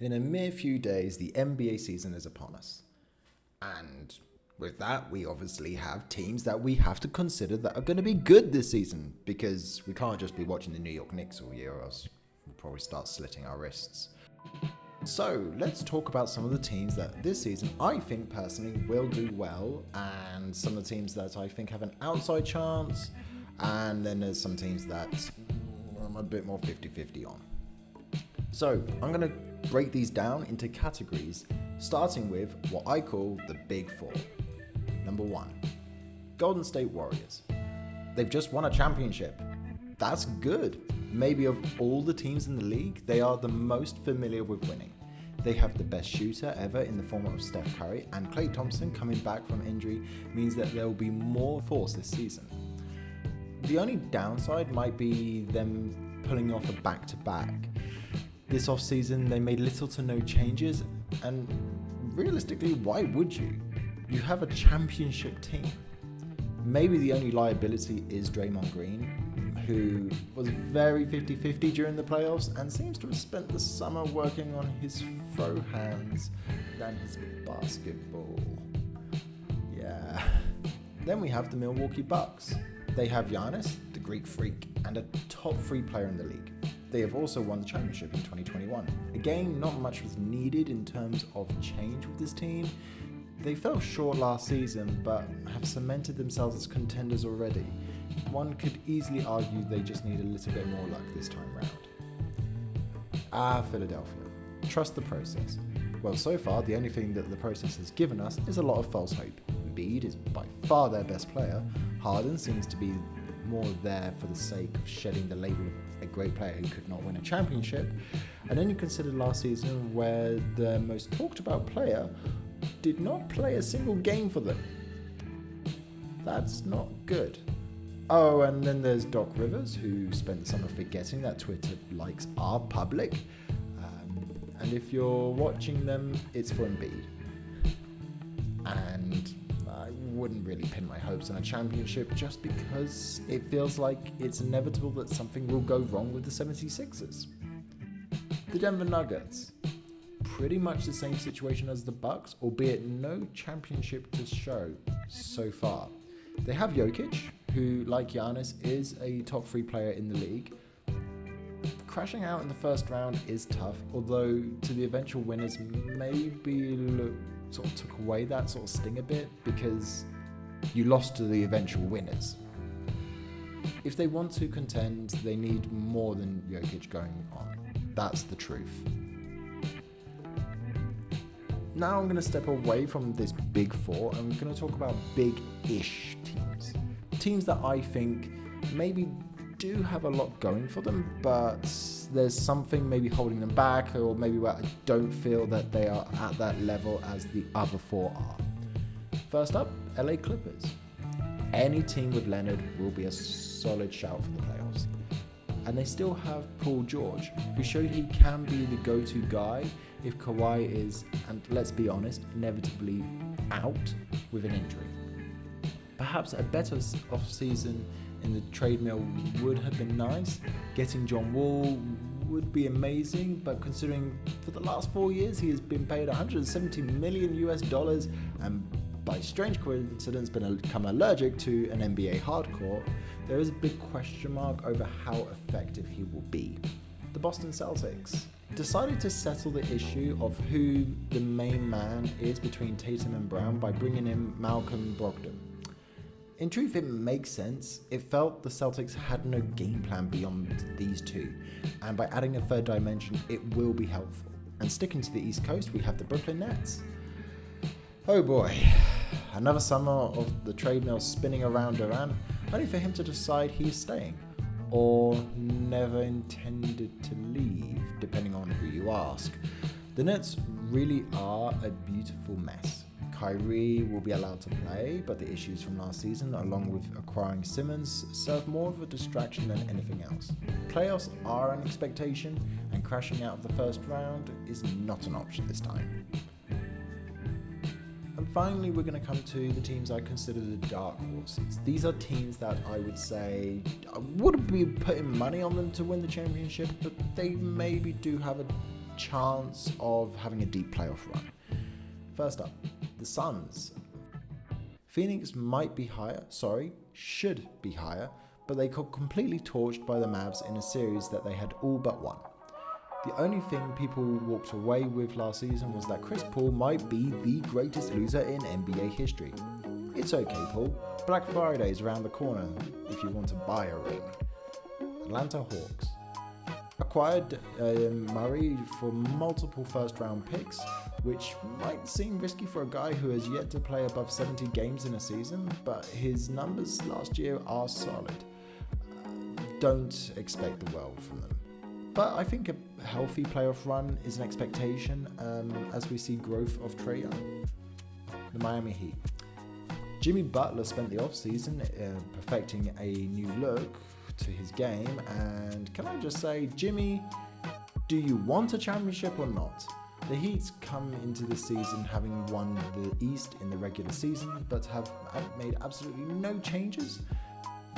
In a mere few days, the NBA season is upon us. And with that, we obviously have teams that we have to consider that are going to be good this season, because we can't just be watching the New York Knicks all year, or else we'll probably start slitting our wrists. So let's talk about some of the teams that this season I think personally will do well, and some of the teams that I think have an outside chance, and then there's some teams that I'm a bit more 50-50 on. So I'm going to break these down into categories, starting with what I call the Big Four. Number 1, Golden State Warriors. They've just won a championship. That's good. Maybe of all the teams in the league, they are the most familiar with winning. They have the best shooter ever in the form of Steph Curry, and Klay Thompson coming back from injury means that there will be more force this season. The only downside might be them pulling off a back-to-back. This offseason, they made little to no changes, and realistically, why would you? You have a championship team. Maybe the only liability is Draymond Green, who was very 50-50 during the playoffs and seems to have spent the summer working on his throw hands than his basketball. Yeah. Then we have the Milwaukee Bucks. They have Giannis, the Greek freak, and a top 3 player in the league. They have also won the championship in 2021. Again, not much was needed in terms of change with this team. They fell short last season, but have cemented themselves as contenders already. One could easily argue they just need a little bit more luck this time round. Philadelphia. Trust the process. Well, so far, the only thing that the process has given us is a lot of false hope. Embiid is by far their best player. Harden seems to be more there for the sake of shedding the label of a great player who could not win a championship. And then you consider last season where the most talked about player did not play a single game for them. That's not good. Oh, and then there's Doc Rivers, who spent the summer forgetting that Twitter likes are public. And if you're watching them, it's for Embiid. And I wouldn't really pin my hopes on a championship just because it feels like it's inevitable that something will go wrong with the 76ers. The Denver Nuggets. Pretty much the same situation as the Bucks, albeit no championship to show so far. They have Jokic, who, like Giannis, is a top 3 player in the league. Crashing out in the first round is tough, although to the eventual winners maybe sort of took away that sort of sting a bit because you lost to the eventual winners. If they want to contend, they need more than Jokic going on. That's the truth. Now I'm going to step away from this Big Four and I'm going to talk about big-ish teams. Teams that I think maybe do have a lot going for them, but there's something maybe holding them back, or maybe where I don't feel that they are at that level as the other 4 are. First up, LA Clippers. Any team with Leonard will be a solid shout for the playoffs. And they still have Paul George, who showed he can be the go-to guy if Kawhi is, and let's be honest, inevitably out with an injury. Perhaps a better off-season in the trade mill would have been nice. Getting John Wall would be amazing, but considering for the last 4 years he has been paid $170 million and by strange coincidence become allergic to an NBA hardcore, there is a big question mark over how effective he will be. The Boston Celtics decided to settle the issue of who the main man is between Tatum and Brown by bringing in Malcolm Brogdon. In truth, it makes sense. It felt the Celtics had no game plan beyond these two, and by adding a third dimension, it will be helpful. And sticking to the East Coast, we have the Brooklyn Nets. Oh boy, another summer of the trade mill spinning around Durant, only for him to decide he's staying, or never intended to leave, depending on who you ask. The Nets really are a beautiful mess. Kyrie will be allowed to play, but the issues from last season, along with acquiring Simmons, serve more of a distraction than anything else. Playoffs are an expectation, and crashing out of the first round is not an option this time. And finally, we're going to come to the teams I consider the dark horses. These are teams that I would say I wouldn't be putting money on them to win the championship, but they maybe do have a chance of having a deep playoff run. First up, the Suns. Phoenix might be higher, should be higher, but they got completely torched by the Mavs in a series that they had all but won. The only thing people walked away with last season was that Chris Paul might be the greatest loser in NBA history. It's okay, Paul. Black Friday is around the corner if you want to buy a ring. Atlanta Hawks acquired Murray for multiple first-round picks, which might seem risky for a guy who has yet to play above 70 games in a season, but his numbers last year are solid. Don't expect the world from them. But I think a healthy playoff run is an expectation as we see growth of Trae Young. The Miami Heat. Jimmy Butler spent the offseason perfecting a new look to his game, and can I just say, Jimmy, do you want a championship or not? The Heat come into the season having won the East in the regular season, but have made absolutely no changes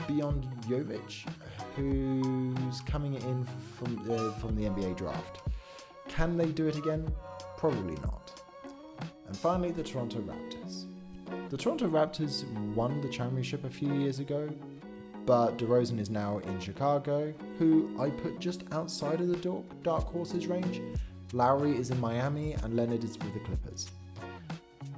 beyond Jovic, who's coming in from the NBA draft. Can they do it again? Probably not. And finally, the Toronto Raptors. The Toronto Raptors won the championship a few years ago, but DeRozan is now in Chicago, who I put just outside of the dark horses range. Lowry is in Miami, and Leonard is with the Clippers.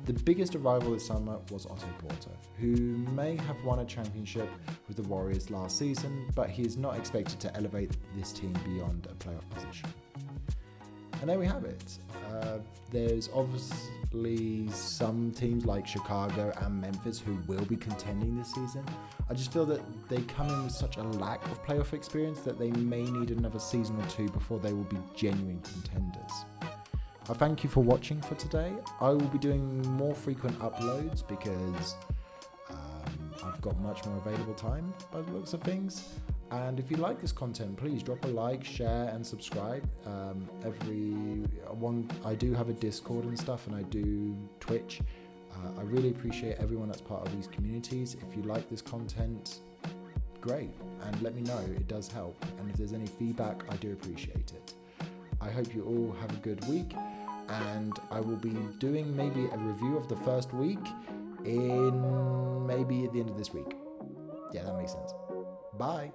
The biggest arrival this summer was Otto Porter, who may have won a championship with the Warriors last season, but he is not expected to elevate this team beyond a playoff position. And there we have it. There's obviously some teams like Chicago and Memphis who will be contending this season. I just feel that they come in with such a lack of playoff experience that they may need another season or two before they will be genuine contenders. I thank you for watching for today. I will be doing more frequent uploads because I've got much more available time by the looks of things. And if you like this content, please drop a like, share, and subscribe. I do have a Discord and stuff, and I do Twitch. I really appreciate everyone that's part of these communities. If you like this content, great, and let me know. It does help. And if there's any feedback, I do appreciate it. I hope you all have a good week, and I will be doing maybe a review of the first week maybe at the end of this week. Yeah, that makes sense. Bye.